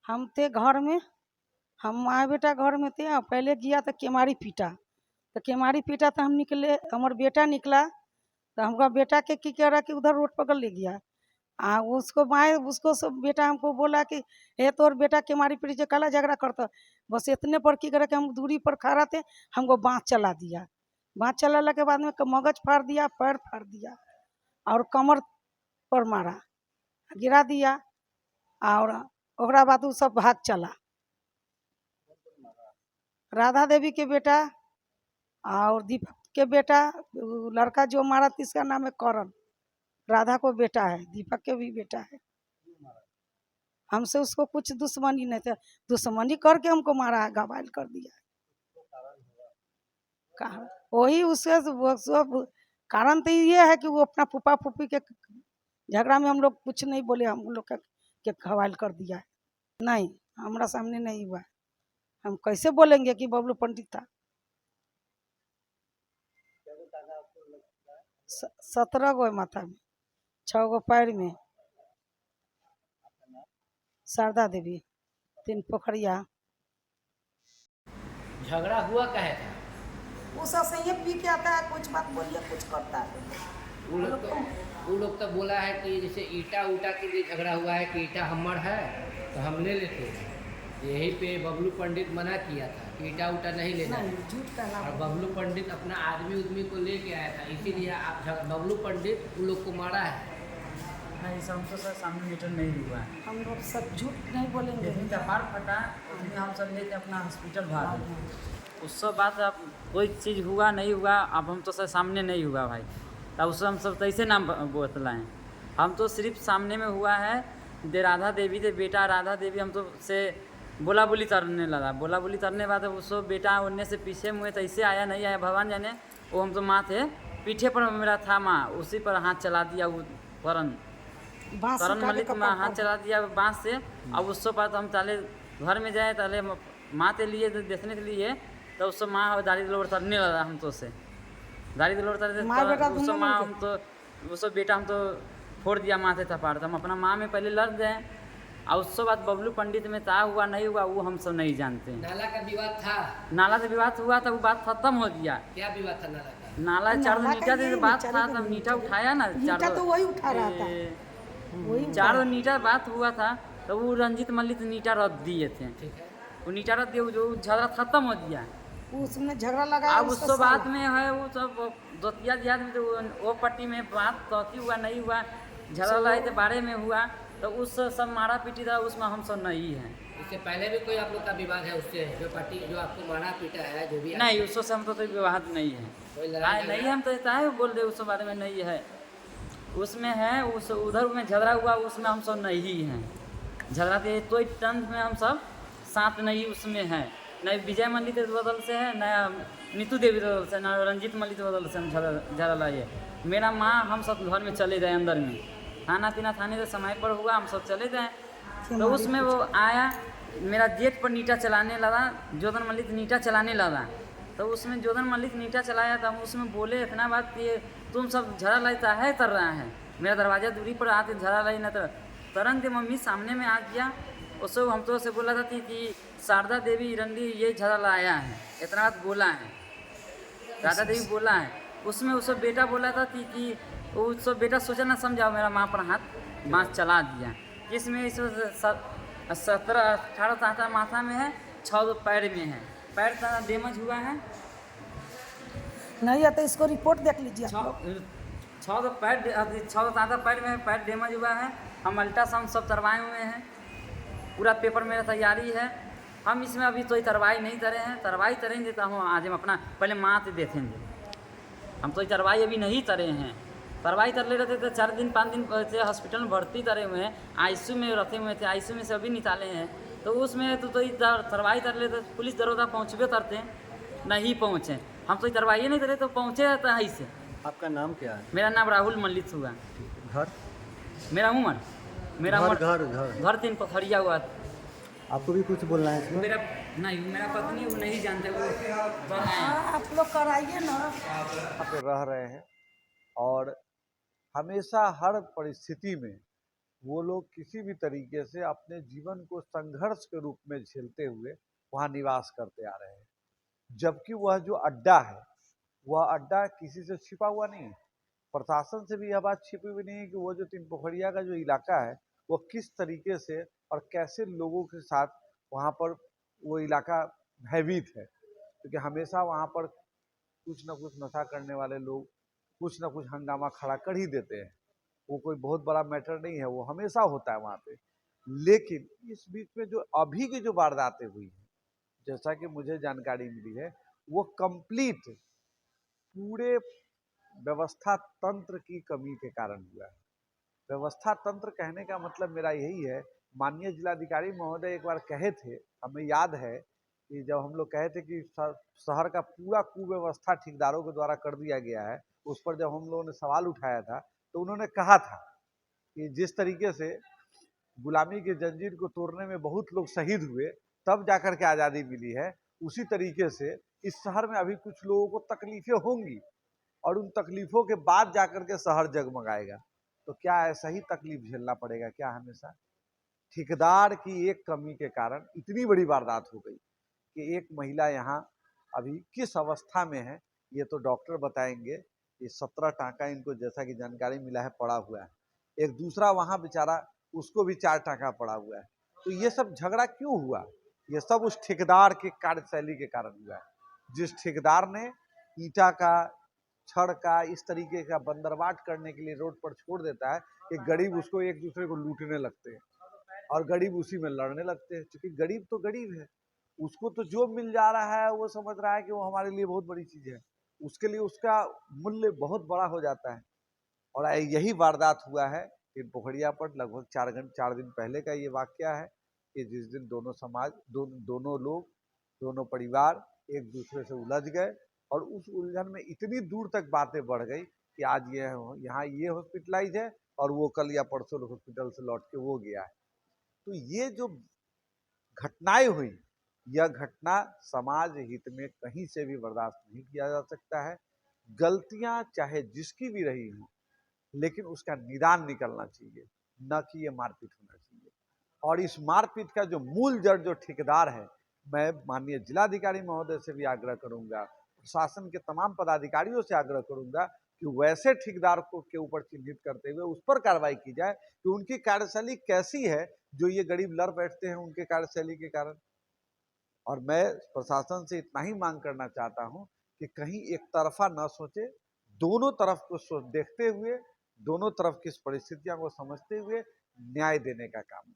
हम थे घर में, हम माँ बेटा घर में थे। और पहले गया तो केमारी पीटा, तो केमारी पीटा तो हम निकले, हमारा बेटा निकला तो हमका बेटा के की करा कि उधर रोड पकड़ ले गया। उसको माए उसको सब बेटा हमको बोला कि हे तोर बेटा केमारी पीटी जो काला झगड़ा करता। बस इतने पर की करे कि हम दूरी पर खड़ा थे, हमको बाँह चला दिया। बाँह चलाने के बाद में मगज फाड़ दिया, पैर फाड़ दिया और कमर पर मारा, गिरा दिया। और ओकरा बाद उ सब भाग चला। राधा देवी के बेटा और दीपक के बेटा, लड़का जो मारा था इसका नाम है करण। राधा को बेटा है, दीपक के भी बेटा है। हमसे उसको कुछ दुश्मनी नहीं था, दुश्मनी करके हमको मारा है, घायल कर दिया है। वही उसके वो सब कारण तो ये है कि वो अपना फूफा फूफी के झगड़ा में हम लोग कुछ नहीं बोले, हम लोग के घायल कर दिया है। नहीं, हमारा सामने नहीं हुआ। हम कैसे बोलेंगे कि बबलू पंडित था। 17 गो माथा में, 6 गो पैर में। शारदा देवी, 3 पोखरिया। झगड़ा हुआ कहे था? वो सब सही पी के आता है, कुछ बात बोलिए कुछ करता है। वो लोग तो बोला है कि जैसे ईटा उटा के लिए झगड़ा हुआ है कि ईटा हमर है तो हम ले लेते हैं। यही पे बबलू पंडित मना किया था कि ईटा उटा नहीं लेना है। झूठ का और बबलू पंडित अपना आदमी उदमी को लेके आया था, इसीलिए आप बबलू पंडित उन लोग को मारा है। नहीं, सब तो सर सामने मीटर नहीं हुआ है। हम लोग सब झूठ नहीं बोलेंगे। जितनी कपार फटा उतनी हम सब लेके अपना हॉस्पिटल भाग। उस सब बात अब कोई चीज़ हुआ नहीं हुआ, अब हम तो सर सामने नहीं हुआ भाई, तब उससे हम सब तैसे नाम बतलाएँ। हम तो सिर्फ सामने में हुआ है दे राधा देवी दे बेटा राधा देवी हम तो से बोला बोली तरने लगा। बोला बोली तरने बाद उसको बेटा उड़ने से पीछे मुँह तैसे आया नहीं आया भगवान जाने। वो हम तो माँ थे, पीठे पर मेरा था माँ, उसी पर हाथ चला दिया वो करण मलिक में हाथ चला दिया बाँस से। अब उसके बाद हम ताले घर में जाए ताले माँ के लिए देखने के लिए, तो उससे माँ दाढ़ी लोड़ तरने लगा। हम तो से दाढ़ी लोड़ तरते उससे माँ हम तो उससे बेटा हम तो फोड़ दिया माथे थपाड़। तो हम अपना माँ में पहले लड़ गए और उसके बाद बबलू पंडित में ता हुआ नहीं हुआ वो हम सब नहीं जानते। नाला का विवाद था? नाला से विवाद हुआ था, वो बात खत्म हो गया। क्या विवाद था नाला का? नाला 4 मीटर से बात था, तब नीटा उठाया ना, 4 तो वही उठा रहा था, 4 मीटर बात हुआ था। तो वो रंजीत मलिक नीटा रख दिए थे, वो नीटा रख दिए, जो झगड़ा खत्म हो गया। उसमें झगड़ा लगा। अब उसके बाद में है वो सब दोतिया दिहात में, तो वो पट्टी में बात तोती हुआ नहीं हुआ, झगड़ा लड़ाई के बारे में हुआ, तो उस सब मारा पीटी था, उसमें हम सब नहीं हैं। इससे पहले भी कोई आप लोग का विवाद है उससे, जो पार्टी जो आपको मारा पीटा है जो भी? नहीं, उससे हम तो विवाद नहीं है, कोई लड़ाई नहीं हम तो चाहे बोल दे उस बारे में नहीं है। उसमें है उस उधर में झगड़ा हुआ, उसमें हम सब नहीं हैं। झगड़ा के तो टंथ में हम सब साथ नहीं उसमें है, न विजय मल्लिक के बदल से है, न नीतू देवी के बदल से, न रंजीत मल्लिक के बदल से हम झगड़ा लाए। मेरा माँ हम सब घर में चले गए, अंदर में खाना पीना खाने के समय पर हुआ, हम सब चले गए। तो उसमें वो आया मेरा जेठ पर नीटा चलाने लगा, जोधन मल्लिक नीटा चलाने लगा। तो उसमें जोधन मल्लिक नीटा चलाया था, हम उसमें बोले इतना बात कि तुम सब झगड़ा लाता है तर रहा है, मेरा दरवाज़ा दूरी पर आके झगड़ा लाई ना। तो तरंग के मम्मी सामने में आ गया, उससे हम तो से बोला था कि शारदा देवी रंडी ये झगड़ा लाया है, इतना बात बोला है, राधा देवी बोला है। उसमें उसको बेटा बोला था कि उसको बेटा सोचा ना समझाओ, मेरा माँ पर हाथ बाँस चला दिया। इसमें इस 17-18 तांता माथा में है, 6 पैर में है, पैर तांता डैमेज हुआ है। नहीं है तो इसको रिपोर्ट देख लीजिए। 6 पैर 6 तांता पैर में पैर डैमेज हुआ है। हम अल्ट्रासाउंड सब करवाए हुए हैं, पूरा पेपर मेरा तैयारी है। हम इसमें अभी तो तरवाई नहीं करे हैं, तरवाई करेंगे तो हम आज हम अपना पहले माँ से देखेंगे। हम तो तरवाई अभी नहीं करे हैं, तरवाई कर ले रहे थे तो 4 दिन 5 दिन से हॉस्पिटल में भर्ती करे हुए हैं, आईसीयू में रखे हुए थे, आईसीयू में से अभी निकाले हैं। तो उसमें तो तरवाई कर ले तो पुलिस दरोगा पहुँचबे करते, नहीं पहुँचे। हम तो तरवाई नहीं करे तो पहुँचे रहता है इससे। आपका नाम क्या है? मेरा नाम राहुल मल्लिक हुआ। घर? मेरा उम्र घर 3 पोखरिया हुआ। आपको भी कुछ बोलना है इसमें? मेरा पत्नी वो नहीं जानते, वो आप लोग कराइए ना। पे रह रहे हैं और हमेशा हर परिस्थिति में वो लोग किसी भी तरीके से अपने जीवन को संघर्ष के रूप में झेलते हुए वहाँ निवास करते आ रहे हैं। जबकि वह जो अड्डा है, वह अड्डा किसी से छिपा हुआ नहीं है। प्रशासन से भी यह बात छिपी हुई नहीं है कि वो जो तीन पोखरिया का जो इलाका है, वो किस तरीके से और कैसे लोगों के साथ वहाँ पर वो इलाका भयभीत है। क्योंकि हमेशा वहाँ पर कुछ न कुछ नशा करने वाले लोग कुछ न कुछ हंगामा खड़ा कर ही देते हैं। वो कोई बहुत बड़ा मैटर नहीं है, वो हमेशा होता है वहाँ पे। लेकिन इस बीच में जो अभी की जो वारदातें हुई हैं, जैसा कि मुझे जानकारी मिली है, वो कंप्लीट पूरे व्यवस्था तंत्र की कमी के कारण हुआ है। व्यवस्था तंत्र कहने का मतलब मेरा यही है, माननीय जिलाधिकारी महोदय एक बार कहे थे, हमें याद है कि जब हम लोग कहे थे कि शहर का पूरा कुव्यवस्था ठेकेदारों के द्वारा कर दिया गया है, उस पर जब हम लोगों ने सवाल उठाया था तो उन्होंने कहा था कि जिस तरीके से गुलामी की जंजीर को तोड़ने में बहुत लोग शहीद हुए तब जाकर के आज़ादी मिली है, उसी तरीके से इस शहर में अभी कुछ लोगों को तकलीफें होंगी और उन तकलीफों के बाद जाकर के शहर जगमगाएगा। तो क्या ऐसा ही तकलीफ झेलना पड़ेगा क्या हमेशा? ठेकेदार की एक कमी के कारण इतनी बड़ी वारदात हो गई कि एक महिला यहाँ अभी किस अवस्था में है ये तो डॉक्टर बताएंगे। ये 17 टाँका इनको, जैसा कि जानकारी मिला है, पड़ा हुआ है। एक दूसरा वहाँ बेचारा, उसको भी 4 टाँका पड़ा हुआ है। तो ये सब झगड़ा क्यों हुआ? ये सब उस ठेकेदार के कार्यशैली के कारण हुआ है। जिस ठेकेदार ने ईटा का, छड़ का, इस तरीके का बंदरबाट करने के लिए रोड पर छोड़ देता है कि गरीब उसको एक दूसरे को लूटने लगते हैं और गरीब उसी में लड़ने लगते हैं। क्योंकि गरीब तो गरीब है, उसको तो जो मिल जा रहा है वो समझ रहा है कि वो हमारे लिए बहुत बड़ी चीज है, उसके लिए उसका मूल्य बहुत बड़ा हो जाता है। और यही वारदात हुआ है कि पोखरिया पर लगभग 4 दिन पहले का ये वाकया है कि जिस दिन दोनों समाज, दोनों लोग, दोनों परिवार एक दूसरे से उलझ गए और उस उलझन में इतनी दूर तक बातें बढ़ गई कि आज ये यहाँ ये हॉस्पिटलाइज है और वो कल या परसों हॉस्पिटल से लौट के वो गया है। तो ये जो घटनाएं हुई, यह घटना समाज हित में कहीं से भी बर्दाश्त नहीं किया जा सकता है। गलतियां चाहे जिसकी भी रही हों, लेकिन उसका निदान निकलना चाहिए, न कि ये मारपीट होना चाहिए। और इस मारपीट का जो मूल जड़ जो ठेकेदार है, मैं माननीय जिलाधिकारी महोदय से भी आग्रह करूंगा, प्रशासन के तमाम पदाधिकारियों से आग्रह करूंगा कि वैसे ठेकेदार को के ऊपर चिन्हित करते हुए उस पर कार्रवाई की जाए कि उनकी कार्यशैली कैसी है जो ये गरीब लड़ बैठते हैं उनके कार्यशैली के कारण। और मैं प्रशासन से इतना ही मांग करना चाहता हूं कि कहीं एक तरफा न सोचे, दोनों तरफ को देखते हुए, दोनों तरफ की परिस्थितियों को समझते हुए न्याय देने का काम